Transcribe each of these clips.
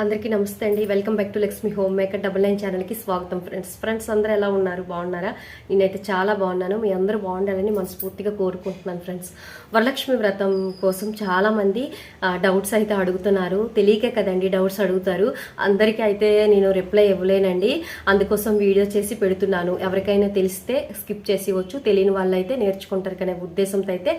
అందరికీ నమస్తే అండి. Welcome back to Lakshmi home maker 99 ఛానల్కి స్వాగతం. ఫ్రెండ్స్ అందరూ ఎలా ఉన్నారు? బాగున్నారా? నేనైతే చాలా బాగున్నాను. మీ అందరూ బాగుండాలని మనస్ఫూర్తిగా కోరుకుంటున్నాను. ఫ్రెండ్స్, వరలక్ష్మి వ్రతం కోసం చాలామంది డౌట్స్ అయితే అడుగుతున్నారు. తెలియకే కదండి డౌట్స్ అడుగుతారు. అందరికీ అయితే నేను రిప్లై ఇవ్వలేనండి. అందుకోసం వీడియో చేసి పెడుతున్నాను. ఎవరికైనా తెలిస్తే స్కిప్ చేసివచ్చు, తెలియని వాళ్ళు అయితే నేర్చుకుంటారు కనే ఉద్దేశంతో అయితే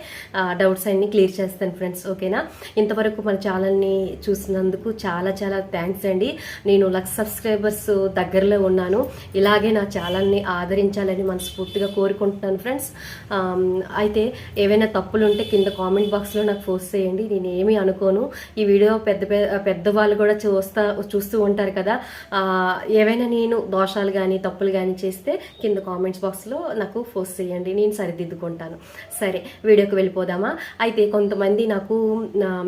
డౌట్స్ అన్ని క్లియర్ చేస్తాను. ఫ్రెండ్స్, ఓకేనా? ఇంతవరకు మన ఛానల్ని చూసినందుకు చాలా చాలా థ్యాంక్స్ అండి. నేను 1,00,000 సబ్స్క్రైబర్స్ దగ్గరలో ఉన్నాను. ఇలాగే నా ఛానల్ని ఆదరించాలని మనస్ఫూర్తిగా కోరుకుంటున్నాను. ఫ్రెండ్స్, అయితే ఏవైనా తప్పులు ఉంటే కింద కామెంట్ బాక్స్లో నాకు పోస్ట్ చేయండి. నేను ఏమీ అనుకోను. ఈ వీడియో పెద్దవాళ్ళు కూడా చూస్తూ ఉంటారు కదా. ఏవైనా నేను దోషాలు కానీ తప్పులు కానీ చేస్తే కింద కామెంట్స్ బాక్స్లో నాకు పోస్ట్ చేయండి, నేను సరిదిద్దుకుంటాను. సరే, వీడియోకి వెళ్ళిపోదామా? అయితే కొంతమంది నాకు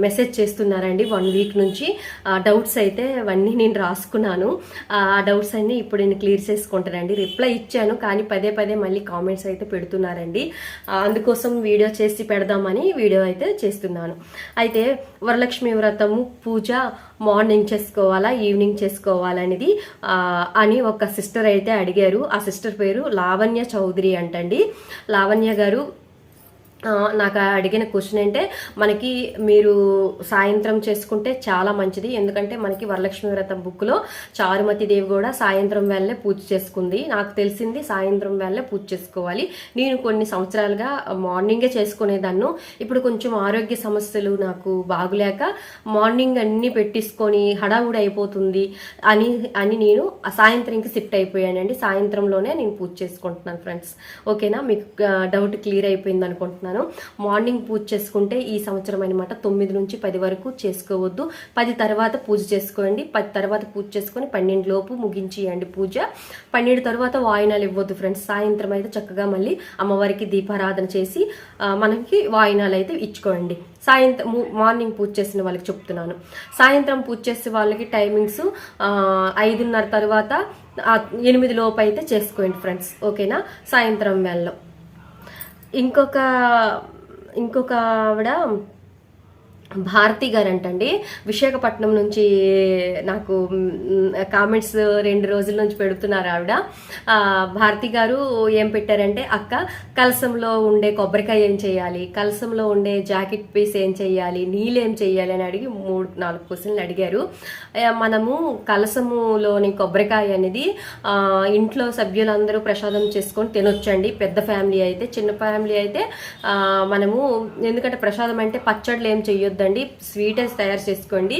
మెసేజ్ చేస్తున్నారండి 1 వీక్ నుంచి. డౌట్స్ అయితే అవన్నీ నేను రాసుకున్నాను. ఆ డౌట్స్ అన్ని ఇప్పుడు నేను క్లియర్ చేసుకుంటానండి. రిప్లై ఇచ్చాను, కానీ పదే మళ్ళీ కామెంట్స్ అయితే పెడుతున్నారండి. అందుకోసం వీడియో చేసి పెడదామని వీడియో అయితే చేస్తున్నాను. అయితే వరలక్ష్మి వ్రతము పూజ మార్నింగ్ చేసుకోవాలా ఈవినింగ్ చేసుకోవాలనేది అని ఒక సిస్టర్ అయితే అడిగారు. ఆ సిస్టర్ పేరు లావణ్య చౌదరి అంటండి. లావణ్య గారు నాకు అడిగిన క్వశ్చన్ అంటే, మనకి మీరు సాయంత్రం చేసుకుంటే చాలా మంచిది. ఎందుకంటే మనకి వరలక్ష్మి వ్రతం బుక్లో చారుమతి దేవి కూడా సాయంత్రం వేళే పూజ చేసుకుంది. నాకు తెలిసింది సాయంత్రం వేళే పూజ చేసుకోవాలి. నేను కొన్ని సంవత్సరాలుగా మార్నింగే చేసుకునేదాన్ని. ఇప్పుడు కొంచెం ఆరోగ్య సమస్యలు నాకు బాగులేక మార్నింగ్ అన్నీ పెట్టించుకొని హడావుడి అయిపోతుంది అని నేను సాయంత్రంకి షిఫ్ట్ అయిపోయానండి. సాయంత్రంలోనే నేను పూజ చేసుకుంటున్నాను. ఫ్రెండ్స్, ఓకేనా? మీకు డౌట్ క్లియర్ అయిపోయింది అనుకుంటున్నాను. మార్నింగ్ పూజ చేసుకుంటే ఈ సంవత్సరం అనమాట 9 నుంచి 10 వరకు చేసుకోవద్దు. 10 తర్వాత పూజ చేసుకోండి. 10 తర్వాత పూజ చేసుకొని 12 లోపు ముగించేయండి పూజ. 12 తర్వాత వాయినాలు ఇవ్వద్దు. ఫ్రెండ్స్, సాయంత్రం అయితే చక్కగా మళ్ళీ అమ్మవారికి దీపారాధన చేసి మనకి వాయినాలు అయితే ఇచ్చుకోండి. సాయంత్రం మార్నింగ్ పూజ చేసిన వాళ్ళకి చెప్తున్నాను. సాయంత్రం పూజ చేసే వాళ్ళకి టైమింగ్స్ 5:30 తర్వాత 8 లోపు అయితే చేసుకోండి. ఫ్రెండ్స్, ఓకేనా? సాయంత్రం వేళలో ఇంకొక ఆవిడ భారతి గారు అంటండి, విశాఖపట్నం నుంచి నాకు కామెంట్స్ 2 రోజుల నుంచి పెడుతున్నారు. ఆవిడ భారతి గారు ఏం పెట్టారంటే, అక్క కలసంలో ఉండే కొబ్బరికాయ ఏం చేయాలి, కలసంలో ఉండే జాకెట్ పీస్ ఏం చేయాలి, నీళ్ళు ఏం చేయాలి అని అడిగి 3-4 క్వశ్చన్లు అడిగారు. మనము కలసములోని కొబ్బరికాయ అనేది ఇంట్లో సభ్యులందరూ ప్రసాదం చేసుకొని తినొచ్చండి. పెద్ద ఫ్యామిలీ అయితే, చిన్న ఫ్యామిలీ అయితే మనము, ఎందుకంటే ప్రసాదం అంటే పచ్చళ్ళు ఏం చెయ్యొద్దు, స్వీట్ తయారు చేసుకోండి.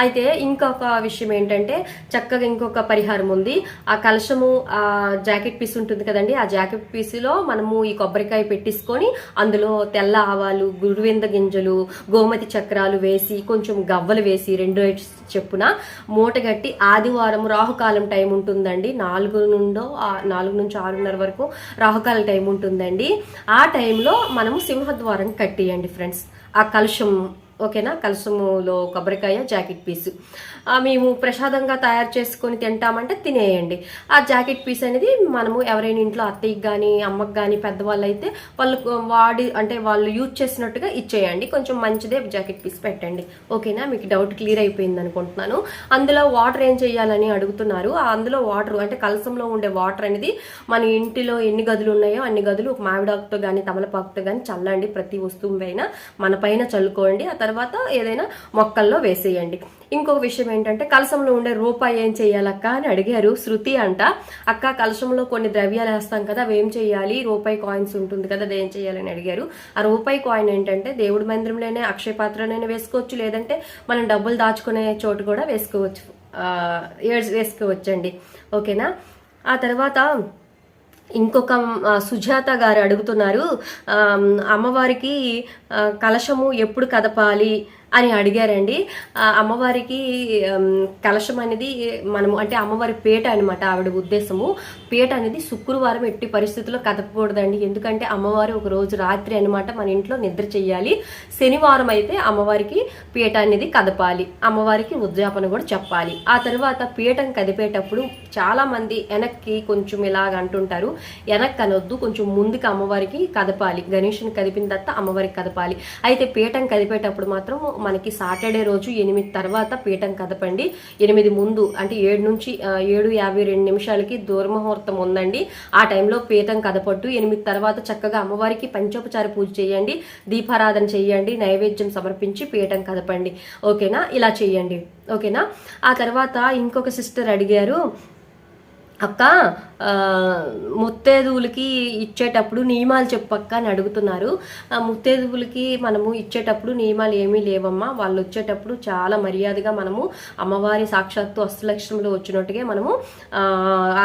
అయితే ఇంకొక విషయం ఏంటంటే, చక్కగా ఇంకొక పరిహారం ఉంది. ఆ కలశము ఆ జాకెట్ పీస్ ఉంటుంది కదండి, ఆ జాకెట్ పీసులో మనము ఈ కొబ్బరికాయ పెట్టించుకొని అందులో తెల్ల ఆవాలు, గురువింద గింజలు, గోమతి చక్రాలు వేసి కొంచెం గవ్వలు వేసి 2 చెప్పున మూటగట్టి ఆదివారం రాహుకాలం టైం ఉంటుందండి. 4 నుంచి 6:30 వరకు రాహుకాల టైం ఉంటుందండి. ఆ టైంలో మనము సింహద్వారం కట్టేయండి. ఫ్రెండ్స్, ఆ కలుషం, ఓకేనా? కలసములో కొబ్బరికాయ జాకెట్ పీసు మేము ప్రసాదంగా తయారు చేసుకొని తింటామంటే తినేయండి. ఆ జాకెట్ పీస్ అనేది మనము ఎవరైనా ఇంట్లో అత్తయ్యకి కానీ అమ్మకి కానీ పెద్దవాళ్ళు అయితే వాళ్ళు యూజ్ చేసినట్టుగా ఇచ్చేయండి. కొంచెం మంచిదే జాకెట్ పీస్ పెట్టండి, ఓకేనా? మీకు డౌట్ క్లియర్ అయిపోయింది అనుకుంటున్నాను. అందులో వాటర్ ఏం చేయాలని అడుగుతున్నారు. అందులో వాటర్ అంటే కలసంలో ఉండే వాటర్ అనేది మన ఇంటిలో ఎన్ని గదులు ఉన్నాయో అన్ని గదులు ఒక మామిడాకుతో కానీ తమలపాకుతో కానీ చల్లండి. ప్రతి వస్తువు పైన మన పైన చల్లుకోండి. ఆ తర్వాత ఏదైనా మొక్కల్లో వేసేయండి. ఇంకొక విషయం ఏంటంటే, కలశంలో ఉండే రూపాయి ఏం చేయాలక్క అని అడిగారు. శృతి అంట, అక్క కలశంలో కొన్ని ద్రవ్యాలు వేస్తాం కదా, అవి ఏం చేయాలి, రూపాయి కాయిన్స్ ఉంటుంది కదా, అది ఏం చేయాలని అడిగారు. ఆ రూపాయి కాయిన్ ఏంటంటే దేవుడి మందిరంలోనే అక్షయ పాత్రలోనే వేసుకోవచ్చు, లేదంటే మనం డబ్బులు దాచుకునే చోటు కూడా వేసుకోవచ్చండి, ఓకేనా? ఆ తర్వాత ఇంకొక సుజాత గారు అడుగుతున్నారు, అమ్మవారికి కలశము ఎప్పుడు కదపాలి అని అడిగారండి. అమ్మవారికి కలశం అనేది మనము అంటే అమ్మవారి పీట అనమాట ఆవిడ ఉద్దేశము. పీట అనేది శుక్రవారం ఎట్టి పరిస్థితుల్లో కదపకూడదండి. ఎందుకంటే అమ్మవారు ఒక రోజు రాత్రి అనమాట మన ఇంట్లో నిద్ర చెయ్యాలి. శనివారం అయితే అమ్మవారికి పీట అనేది కదపాలి, అమ్మవారికి ఉద్యాపన కూడా చెప్పాలి. ఆ తర్వాత పీఠం కదిపేటప్పుడు చాలా మంది వెనక్కి కొంచెం ఇలాగ అంటుంటారు. వెనక్కి అనొద్దు, కొంచెం ముందుకు అమ్మవారికి కదపాలి. గణేషుని కదిపిన తర్వాత అమ్మవారికి కదపాలి. అయితే పీఠం కదిపేటప్పుడు మాత్రం మనకి సాటర్డే రోజు 8 తర్వాత పీఠం కదపండి. 8 ముందు అంటే 7 నుంచి 7:52 దూర్ముహూర్తం ఉందండి. ఆ టైంలో పీఠం కదపొద్దు. 8 తర్వాత చక్కగా అమ్మవారికి పంచోపచార పూజ చేయండి, దీపారాధన చేయండి, నైవేద్యం సమర్పించి పీఠం కదపండి. ఓకేనా, ఇలా చేయండి. ఓకేనా. ఆ తర్వాత ఇంకొక సిస్టర్ అడిగారు, అక్క ముత్తేదువులకి ఇచ్చేటప్పుడు నియమాలు చెప్పక్క అని అడుగుతున్నారు. ముత్తేదువులకి మనము ఇచ్చేటప్పుడు నియమాలు ఏమీ లేవమ్మా. వాళ్ళు వచ్చేటప్పుడు చాలా మర్యాదగా మనము అమ్మవారి సాక్షాత్తు అష్టలక్ష్మిలో వచ్చినట్టుగా మనము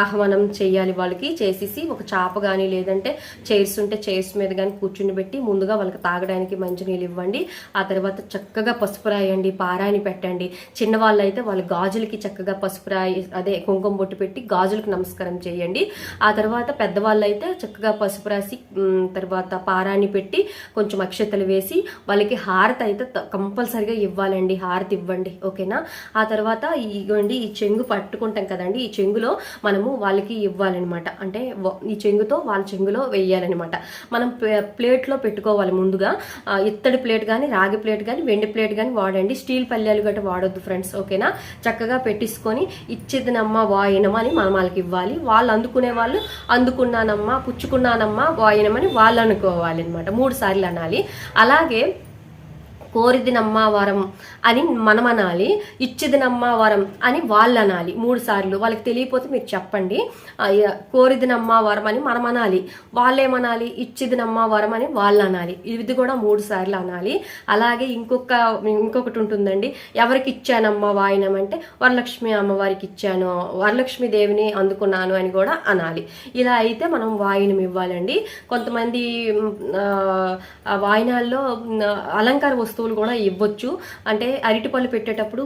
ఆహ్వానం చేయాలి. వాళ్ళకి చేసేసి ఒక చాప కానీ లేదంటే చైర్స్ ఉంటే చైర్స్ మీద కానీ కూర్చుని పెట్టి ముందుగా వాళ్ళకి తాగడానికి మంచినీళ్ళు ఇవ్వండి. ఆ తర్వాత చక్కగా పసుపు రాయండి, పారాని పెట్టండి. చిన్నవాళ్ళు అయితే వాళ్ళ గాజులకి చక్కగా పసుపు రాయి అదే కుంకుమ బొట్టు పెట్టి గాజులు నమస్కారం చేయండి. ఆ తర్వాత పెద్దవాళ్ళు అయితే చక్కగా పసుపు రాసి తర్వాత పారాన్ని పెట్టి కొంచెం అక్షతలు వేసి వాళ్ళకి హారతి అయితే కంపల్సరిగా ఇవ్వాలండి. హారతి ఇవ్వండి. ఓకేనా. ఆ తర్వాత ఇవ్వండి, ఈ చెంగు పట్టుకుంటాం కదండి, ఈ చెంగులో మనము వాళ్ళకి ఇవ్వాలన్నమాట. అంటే ఈ చెంగుతో వాళ్ళ చెంగులో వేయాలన్నమాట. మనం ప్లేట్లో పెట్టుకోవాలి ముందుగా. ఇత్తడి ప్లేట్ కానీ రాగి ప్లేట్ కానీ వెండి ప్లేట్ కానీ వాడండి. స్టీల్ పల్లెలు గట్రా వాడొద్దు ఫ్రెండ్స్. ఓకేనా. చక్కగా పెట్టించుకొని ఇచ్చేదినమ్మా వాయినమా అని మనం వాళ్ళకి ఇవ్వాలి. వాళ్ళు అందుకునే వాళ్ళు అందుకున్నానమ్మా, పుచ్చుకున్నానమ్మా, వాయినమని వాళ్ళు అనుకోవాలి అనమాట. 3 సార్లు అనాలి. అలాగే కోరిదినమ్మా వరం అని మనం అనాలి, ఇచ్చిదినమ్మా వరం అని వాళ్ళు అనాలి 3 సార్లు. వాళ్ళకి తెలియకపోతే మీరు చెప్పండి. కోరిదినమ్మా వరం అని మనం అనాలి, వాళ్ళేమనాలి ఇచ్చిదినమ్మా వరం అని వాళ్ళు అనాలి. ఇది కూడా 3 సార్లు అనాలి. అలాగే ఇంకొకటి ఉంటుందండి, ఎవరికి ఇచ్చానమ్మా వాయినం అంటే వరలక్ష్మి అమ్మవారికి ఇచ్చాను, వరలక్ష్మి దేవిని అందుకున్నాను అని కూడా అనాలి. ఇలా అయితే మనం వాయినం ఇవ్వాలండి. కొంతమంది వాయినాల్లో అలంకార వస్తువులు కూడా ఇవ్వచ్చు. అంటే అరటిపళ్ళు పెట్టేటప్పుడు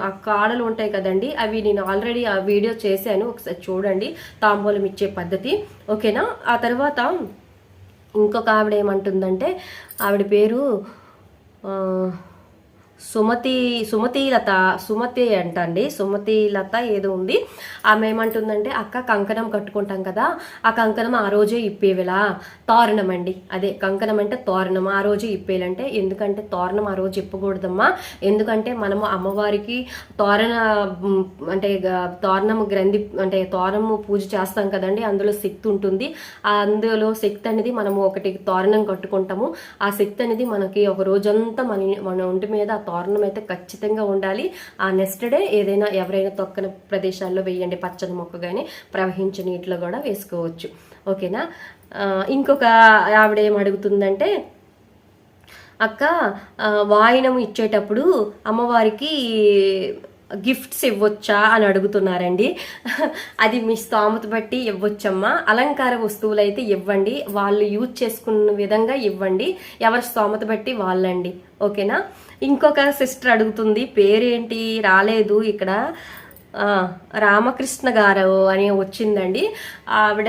ఆ కాడలు ఉంటాయి కదండి, అవి నేను ఆల్రెడీ ఆ వీడియో చేశాను, ఒకసారి చూడండి, తాంబూలం ఇచ్చే పద్ధతి. ఓకేనా. ఆ తర్వాత ఇంకొక ఆవిడ ఏమంటుందంటే, ఆవిడ పేరు సుమతి అంటండి, సుమతిలత ఏదో ఉంది. ఆమె ఏమంటుందంటే, అక్క కంకణం కట్టుకుంటాం కదా, ఆ కంకణం ఆ రోజే ఇప్పేవేలా. తోరణం అండి, అదే కంకణం అంటే తోరణం ఆ రోజే ఇప్పేయాలంటే. ఎందుకంటే తోరణం ఆ రోజు ఇప్పకూడదమ్మా. ఎందుకంటే మనము అమ్మవారికి తోరణము గ్రంథి అంటే తోరణము పూజ చేస్తాం కదండి, అందులో శక్తి ఉంటుంది. అందులో శక్తి అనేది మనము ఒకటి తోరణం కట్టుకుంటాము. ఆ శక్తి అనేది మనకి ఒక రోజంతా మన ఒంటి మీద తోరణం అయితే ఖచ్చితంగా ఉండాలి. ఆ నెక్స్ట్ డే ఎవరైనా తొక్కని ప్రదేశాల్లో వేయండి, పచ్చని మొక్క కానీ ప్రవహించే నీటిలో కూడా వేసుకోవచ్చు. ఓకేనా. ఇంకొక ఆవిడ ఏం అడుగుతుందంటే, అక్క వాయినం ఇచ్చేటప్పుడు అమ్మవారికి గిఫ్ట్స్ ఇవ్వచ్చా అని అడుగుతున్నారండి. అది మీ స్తోమత బట్టి ఇవ్వచ్చమ్మా. అలంకార వస్తువులు అయితే ఇవ్వండి, వాళ్ళు యూజ్ చేసుకున్న విధంగా ఇవ్వండి, ఎవరి స్తోమత బట్టి వాళ్ళండి. ఓకేనా. ఇంకొక సిస్టర్ అడుగుతుంది, పేరేంటి రాలేదు ఇక్కడ, రామకృష్ణ గారు అని వచ్చిందండి. ఆవిడ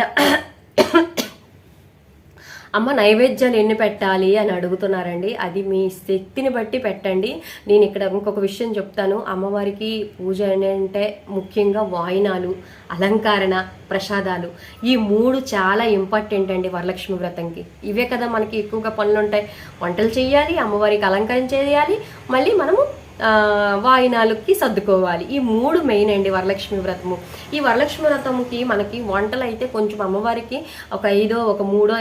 అమ్మ నైవేద్యాలు ఎన్ని పెట్టాలి అని అడుగుతున్నారండి. అది మీ శక్తిని బట్టి పెట్టండి. నేను ఇక్కడ ఇంకొక విషయం చెప్తాను. అమ్మవారికి పూజ అంటే ముఖ్యంగా వాయినాలు, అలంకరణ, ప్రసాదాలు, ఈ 3 చాలా ఇంపార్టెంట్ అండి వరలక్ష్మి వ్రతంకి. ఇవే కదా మనకి ఎక్కువగా పనులు ఉంటాయి. వంటలు చేయాలి, అమ్మవారికి అలంకరణ చేయాలి, మళ్ళీ మనము వాయినాలకి సర్దుకోవాలి. ఈ 3 మెయిన్ అండి వరలక్ష్మి వ్రతము. ఈ వరలక్ష్మి వ్రతంకి మనకి వంటలు అయితే కొంచెం అమ్మవారికి ఒక 5 ఒక 3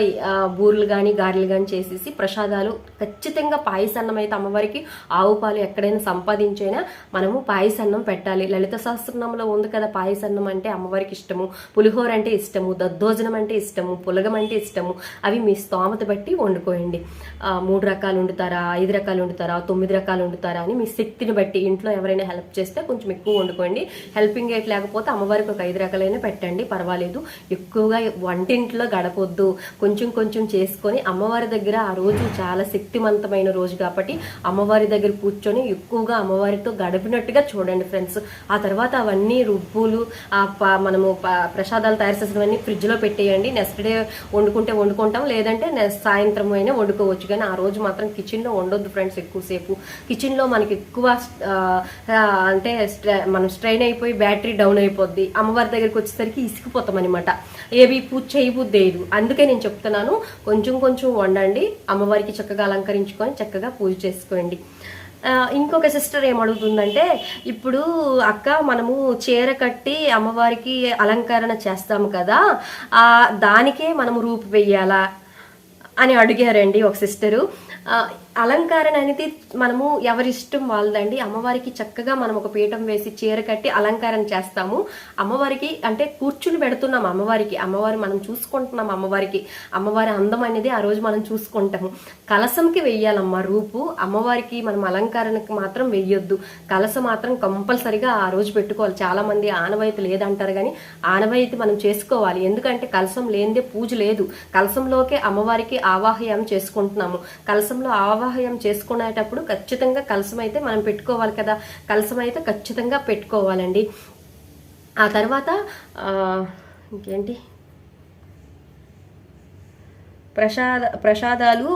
బూర్లు కానీ గారెలు కానీ చేసేసి ప్రసాదాలు ఖచ్చితంగా పాయసన్నం అయితే అమ్మవారికి ఆవు పాలు ఎక్కడైనా సంపాదించైనా మనము పాయసన్నం పెట్టాలి. లలిత సహస్రనామంలో ఉంది కదా పాయసన్నం అంటే అమ్మవారికి ఇష్టము, పులిహోర అంటే ఇష్టము, దద్దోజనం అంటే ఇష్టము, పులగం అంటే ఇష్టము. అవి మీ స్తోమత బట్టి వండుకోండి. 3 రకాలు వండుతారా, 5 రకాలు వండుతారా, 9 రకాలు వండుతారా అని మీ శక్తిని బట్టి. ఇంట్లో ఎవరైనా హెల్ప్ చేస్తే కొంచెం ఎక్కువ వండుకోండి. హెల్పింగ్ ఎయిట్ లేకపోతే అమ్మవారికి ఒక 5 రకాలైనా పెట్టండి, పర్వాలేదు. ఎక్కువగా వంటింట్లో గడపొద్దు, కొంచెం కొంచెం చేసుకొని అమ్మవారి దగ్గర ఆ రోజు చాలా శక్తివంతమైన రోజు కాబట్టి అమ్మవారి దగ్గర కూర్చొని ఎక్కువగా అమ్మవారితో గడిపినట్టుగా చూడండి ఫ్రెండ్స్. ఆ తర్వాత అవన్నీ రుబ్బులు మనము ప్రసాదాలు తయారు చేసినవన్నీ ఫ్రిడ్జ్లో పెట్టేయండి. నెక్స్ట్ డే వండుకుంటాం, లేదంటే సాయంత్రం అయినా వండుకోవచ్చు. కానీ ఆ రోజు మాత్రం కిచెన్లో వండొద్దు ఫ్రెండ్స్. ఎక్కువసేపు కిచెన్లో మనకి ఎక్కువ అంటే మనం స్ట్రెయిన్ అయిపోయి బ్యాటరీ డౌన్ అయిపోద్ది. అమ్మవారి దగ్గరికి వచ్చేసరికి ఇసికిపోతాం అనమాట, ఏవి పూజ చేయబుద్దేదు. అందుకే నేను చెప్తున్నాను, కొంచెం కొంచెం వండండి, అమ్మవారికి చక్కగా అలంకరించుకొని చక్కగా పూజ చేసుకోండి. ఇంకొక సిస్టర్ ఏమడుగుతుందంటే, ఇప్పుడు అక్క మనము చీర కట్టి అమ్మవారికి అలంకరణ చేస్తాము కదా, దానికే మనము రూపు వెయ్యాలా అని అడిగారండి ఒక సిస్టరు. అలంకరణ అనేది మనము ఎవరిష్టం వాళ్ళదండి. అమ్మవారికి చక్కగా మనం ఒక పీఠం వేసి చీర కట్టి అలంకరణ చేస్తాము. అమ్మవారికి అంటే కూర్చుని పెడుతున్నాం అమ్మవారి మనం చూసుకుంటున్నాం. అమ్మవారి అందం అనేది ఆ రోజు మనం చూసుకుంటాము. కలసంకి వెయ్యాలమ్మ రూపు, అమ్మవారికి మనం అలంకరణకి మాత్రం వెయ్యొద్దు. కలస మాత్రం కంపల్సరిగా ఆ రోజు పెట్టుకోవాలి. చాలా మంది ఆనవాయితీ లేదంటారు, కానీ ఆనవాయితీ మనం చేసుకోవాలి. ఎందుకంటే కలసం లేనిదే పూజ లేదు. కలసంలోకే అమ్మవారికి ఆవాహయం చేసుకుంటున్నాము. కలసంలో ఆవాహయం చేసుకునేటప్పుడు ఖచ్చితంగా కలసం అయితే మనం పెట్టుకోవాలి కదా, కలసం అయితే ఖచ్చితంగా పెట్టుకోవాలండి. ఆ తర్వాత ఇంకేంటి, ప్రసాదాలు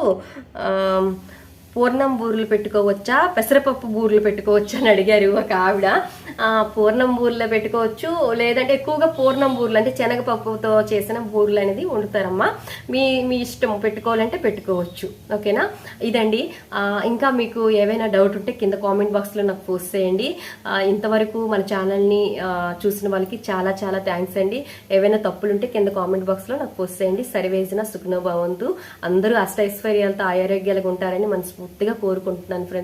పూర్ణం బూరెలు పెట్టుకోవచ్చా, పెసరపప్పు బూరెలు పెట్టుకోవచ్చా అని అడిగారు ఒక ఆవిడ. పూర్ణం బూరెలు పెట్టుకోవచ్చు, లేదంటే ఎక్కువగా పూర్ణం బూరెలు అంటే శనగపప్పుతో చేసిన బూరెలు అనేది వండుతారమ్మా. మీ ఇష్టం, పెట్టుకోవాలంటే పెట్టుకోవచ్చు. ఓకేనా, ఇదండి. ఇంకా మీకు ఏవైనా డౌట్ ఉంటే కింద కామెంట్ బాక్స్లో నాకు పోస్ట్ చేయండి. ఇంతవరకు మన ఛానల్ని చూసిన వాళ్ళకి చాలా చాలా థ్యాంక్స్ అండి. ఏవైనా తప్పులు ఉంటే కింద కామెంట్ బాక్స్లో నాకు పోస్ట్ చేయండి. సరివేసిన సుఖనో భవంతు. అందరూ అష్టైశ్వర్యాలతో ఆరోగ్యాలుగా ఉంటారని మనస్ఫూర్తిగా కోరుకుంటున్నాను ఫ్రెండ్స్.